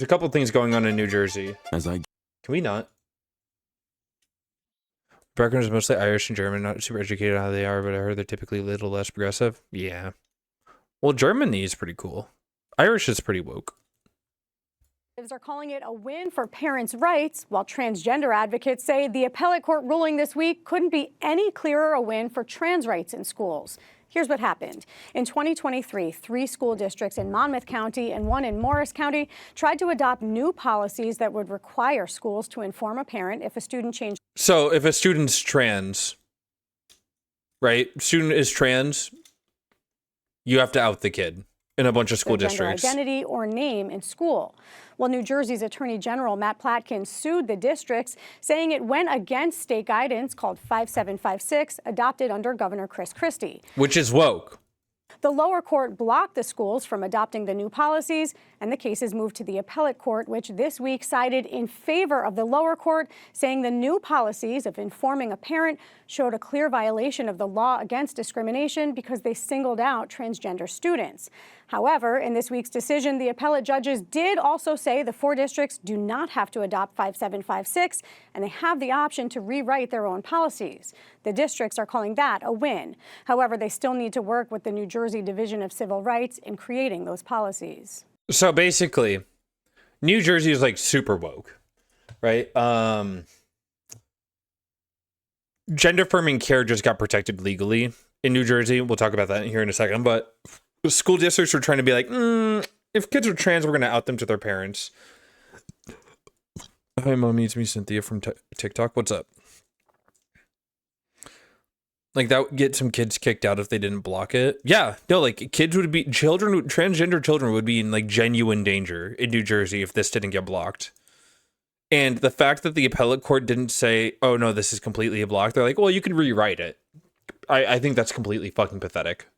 There's a couple things going on in New Jersey. Can we not? Background is mostly Irish and German, not super educated on how they are, but I heard they're typically a little less progressive. Yeah. Well, Germany is pretty cool. Irish is pretty woke. Are calling it a win for parents' rights, while transgender advocates say the appellate court ruling this week couldn't be any clearer a win for trans rights in schools. Here's what happened. In 2023, 3 school districts in Monmouth County and 1 in Morris County tried to adopt new policies that would require schools to inform a parent if a student changed. So if a student's trans, right? Student is trans, you have to out the kid in a bunch of school districts. Identity or name in school. Well, New Jersey's Attorney General Matt Platkin sued the districts, saying it went against state guidance called 5756, adopted under Governor Chris Christie. Which is woke. The lower court blocked the schools from adopting the new policies, and the cases moved to the appellate court, which this week sided in favor of the lower court, saying the new policies of informing a parent showed a clear violation of the law against discrimination because they singled out transgender students. However, in this week's decision, the appellate judges did also say the 4 districts do not have to adopt 5756, and they have the option to rewrite their own policies. The districts are calling that a win. However, they still need to work with the New Jersey Division of Civil Rights in creating those policies. So basically, New Jersey is like super woke, right? Gender affirming care just got protected legally in New Jersey. We'll talk about that here in a second, but school districts are trying to be like, if kids are trans, we're going to out them to their parents. Hi, mommy, it's me, Cynthia from TikTok. What's up? Like, that would get some kids kicked out if they didn't block it. Yeah, no, like, transgender children would be in, like, genuine danger in New Jersey if this didn't get blocked. And the fact that the appellate court didn't say, oh, no, this is completely blocked, they're like, well, you can rewrite it. I think that's completely fucking pathetic.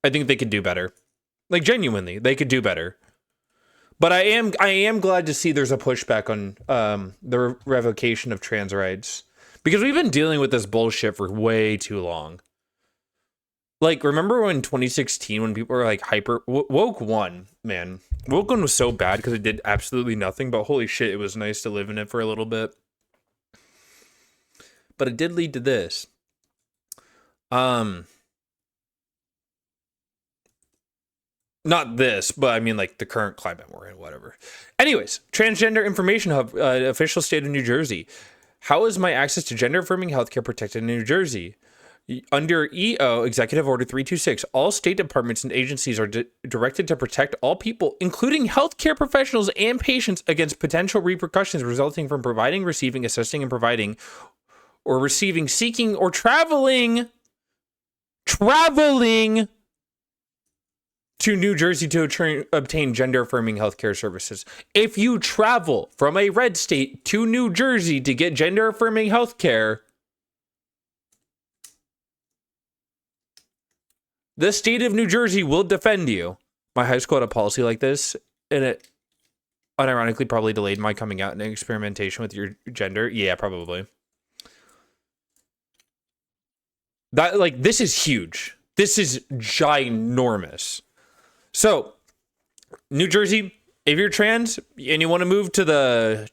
I think they could do better. Like, genuinely, they could do better. But I am glad to see there's a pushback on the revocation of trans rights. Because we've been dealing with this bullshit for way too long. Like, remember when 2016, when people were like Woke One, man. Woke One was so bad because it did absolutely nothing, but holy shit, it was nice to live in it for a little bit. But it did lead to this. Not this, but I mean, like, the current climate we're in, whatever. Anyways, Transgender Information Hub, official state of New Jersey. How is my access to gender-affirming healthcare protected in New Jersey? Under EO, Executive Order 326, all state departments and agencies are directed to protect all people, including healthcare professionals and patients, against potential repercussions resulting from providing, receiving, assisting, and providing, or receiving, seeking, or traveling to New Jersey to obtain gender-affirming healthcare services. If you travel from a red state to New Jersey to get gender-affirming healthcare, the state of New Jersey will defend you. My high school had a policy like this, and it unironically probably delayed my coming out and experimentation with your gender. Yeah, probably. That, like, this is huge. This is ginormous. So, New Jersey, if you're trans and you want to move to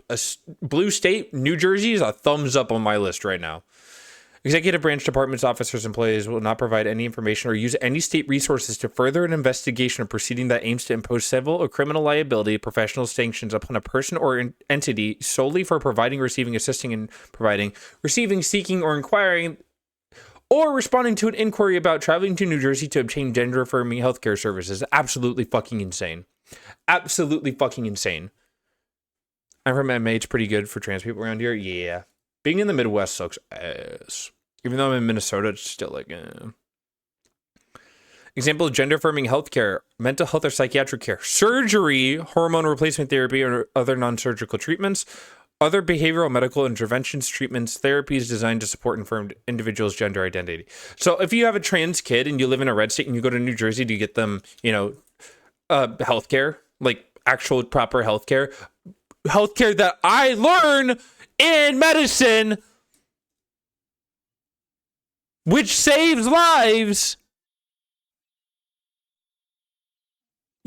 a blue state, New Jersey is a thumbs up on my list right now. Executive branch departments, officers, employees will not provide any information or use any state resources to further an investigation or proceeding that aims to impose civil or criminal liability, professional sanctions upon a person or entity solely for providing, receiving, assisting, and providing, receiving, seeking, or inquiring, or responding to an inquiry about traveling to New Jersey to obtain gender-affirming healthcare services. Absolutely fucking insane. Absolutely fucking insane. I'm from MA. It's pretty good for trans people around here. Yeah. Being in the Midwest sucks ass. Even though I'm in Minnesota, it's still like, Example of gender-affirming healthcare: mental health or psychiatric care, surgery, hormone replacement therapy, or other non-surgical treatments, other behavioral medical interventions, treatments, therapies designed to support informed individuals' gender identity. So if you have a trans kid and you live in a red state and you go to New Jersey to get them, healthcare, like actual proper healthcare that I learn in medicine, which saves lives,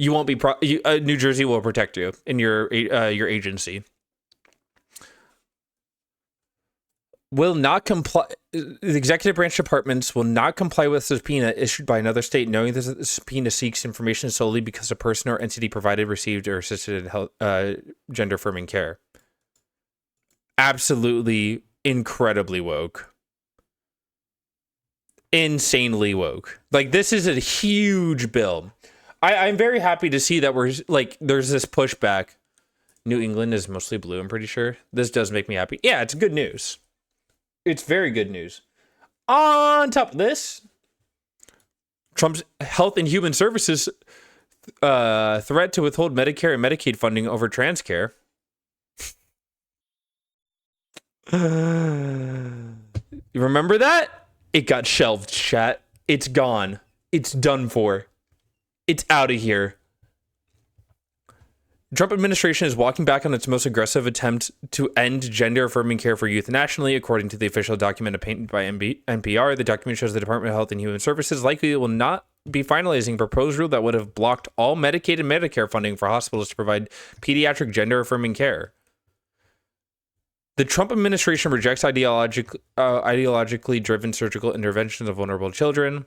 You won't be New Jersey will protect you in your agency. Will not comply. The executive branch departments will not comply with subpoena issued by another state, knowing that the subpoena seeks information solely because a person or entity provided, received, or assisted in health, gender affirming care. Absolutely incredibly woke. Insanely woke. Like, this is a huge bill. I'm very happy to see that there's this pushback. New England is mostly blue, I'm pretty sure. This does make me happy. Yeah, it's good news. It's very good news. On top of this, Trump's Health and Human Services threat to withhold Medicare and Medicaid funding over trans care. You remember that? It got shelved, chat. It's gone. It's done for. It's out of here. Trump administration is walking back on its most aggressive attempt to end gender-affirming care for youth nationally, according to the official document obtained by NPR. The document shows the Department of Health and Human Services likely will not be finalizing a proposed rule that would have blocked all Medicaid and Medicare funding for hospitals to provide pediatric gender-affirming care. The Trump administration rejects ideologically driven surgical interventions of vulnerable children.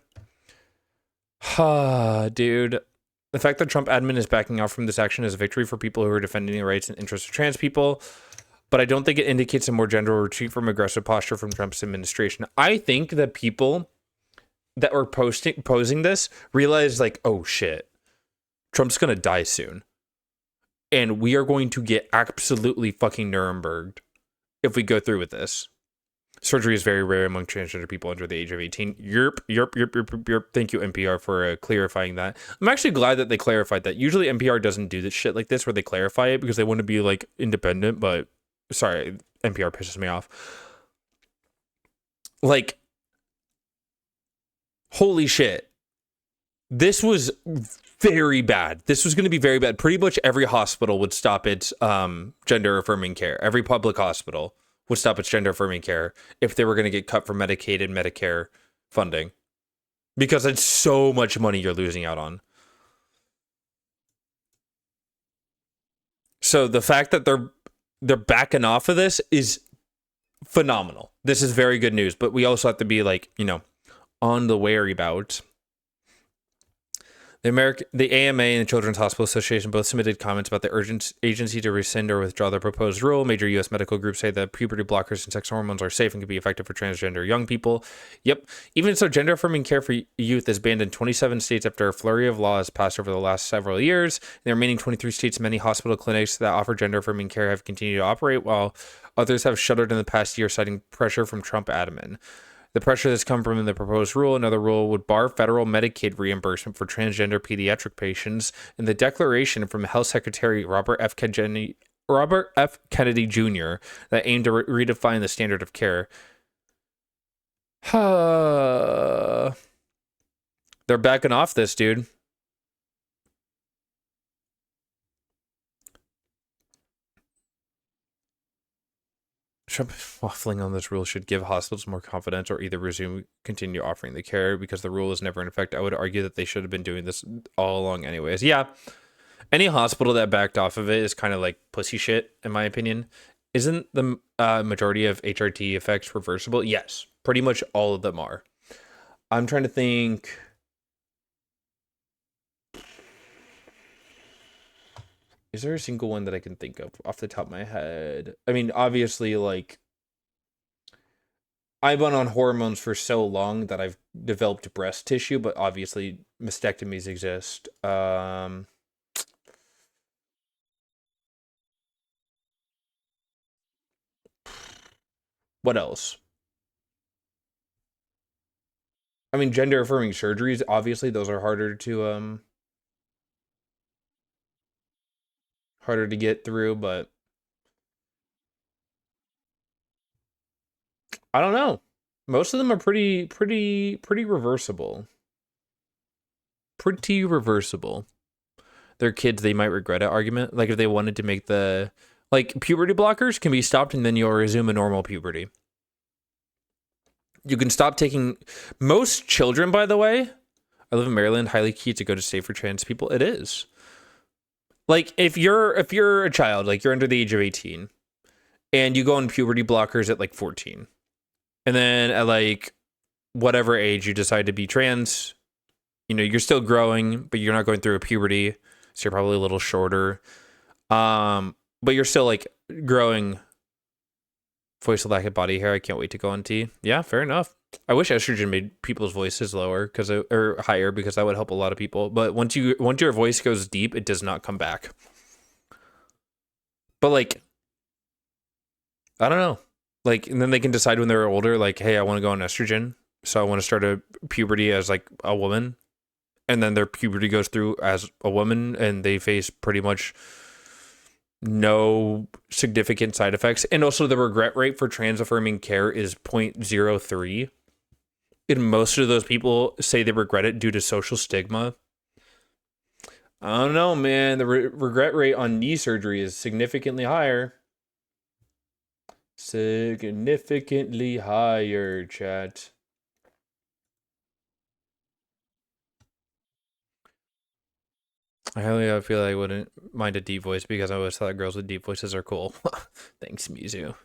Dude. The fact that Trump admin is backing off from this action is a victory for people who are defending the rights and interests of trans people, but I don't think it indicates a more general retreat from aggressive posture from Trump's administration. I think that people that were posing this realized, like, oh shit, Trump's gonna die soon, and we are going to get absolutely fucking Nuremberged if we go through with this. Surgery is very rare among transgender people under the age of 18. Yerp. Thank you, NPR, for clarifying that. I'm actually glad that they clarified that. Usually NPR doesn't do this shit like this where they clarify it because they want to be, like, independent, but sorry, NPR pisses me off. Like, holy shit. This was very bad. This was going to be very bad. Pretty much every hospital would stop its gender-affirming care. Every public hospital would stop its gender-affirming care if they were going to get cut from Medicaid and Medicare funding. Because it's so much money you're losing out on. So the fact that they're backing off of this is phenomenal. This is very good news, but we also have to be, like, you know, on the wary about. The AMA and the Children's Hospital Association both submitted comments about the urgent agency to rescind or withdraw the proposed rule. Major U.S. medical groups say that puberty blockers and sex hormones are safe and can be effective for transgender young people. Yep. Even so, gender-affirming care for youth is banned in 27 states after a flurry of laws passed over the last several years. In the remaining 23 states, many hospital clinics that offer gender-affirming care have continued to operate, while others have shuttered in the past year, citing pressure from Trump admin. The pressure that's come from the proposed rule. Another rule would bar federal Medicaid reimbursement for transgender pediatric patients. And the declaration from Health Secretary Robert F. Kennedy Jr. that aimed to redefine the standard of care. They're backing off this, dude. Trump waffling on this rule should give hospitals more confidence or either continue offering the care because the rule is never in effect. I would argue that they should have been doing this all along anyways. Yeah. Any hospital that backed off of it is kind of like pussy shit, in my opinion. Isn't the majority of HRT effects reversible? Yes. Pretty much all of them are. I'm trying to think. Is there a single one that I can think of off the top of my head? I mean, obviously, like, I've been on hormones for so long that I've developed breast tissue, but obviously mastectomies exist. What else? I mean, gender affirming surgeries, obviously those are harder to get through, but I don't know. Most of them are pretty reversible. Pretty reversible. They're kids, they might regret it argument. Like if they wanted to make the, like, puberty blockers can be stopped and then you'll resume a normal puberty. You can stop taking most children, by the way. I live in Maryland, highly key to go to state for trans people. It is. Like if you're a child, like you're under the age of 18 and you go on puberty blockers at like 14. And then at like whatever age you decide to be trans, you know, you're still growing, but you're not going through a puberty, so you're probably a little shorter. But you're still like growing voice, lack of body hair. I can't wait to go on T. Yeah, fair enough. I wish estrogen made people's voices lower or higher because that would help a lot of people. But once your voice goes deep, it does not come back. But like, I don't know. Like, and then they can decide when they're older, like, hey, I want to go on estrogen, so I want to start a puberty as like a woman, and then their puberty goes through as a woman, and they face pretty much no significant side effects. And also the regret rate for trans affirming care is 0.03. And most of those people say they regret it due to social stigma. I don't know, man. The regret rate on knee surgery is significantly higher. Significantly higher, chat. I feel like I wouldn't mind a deep voice because I always thought girls with deep voices are cool. Thanks, Mizu.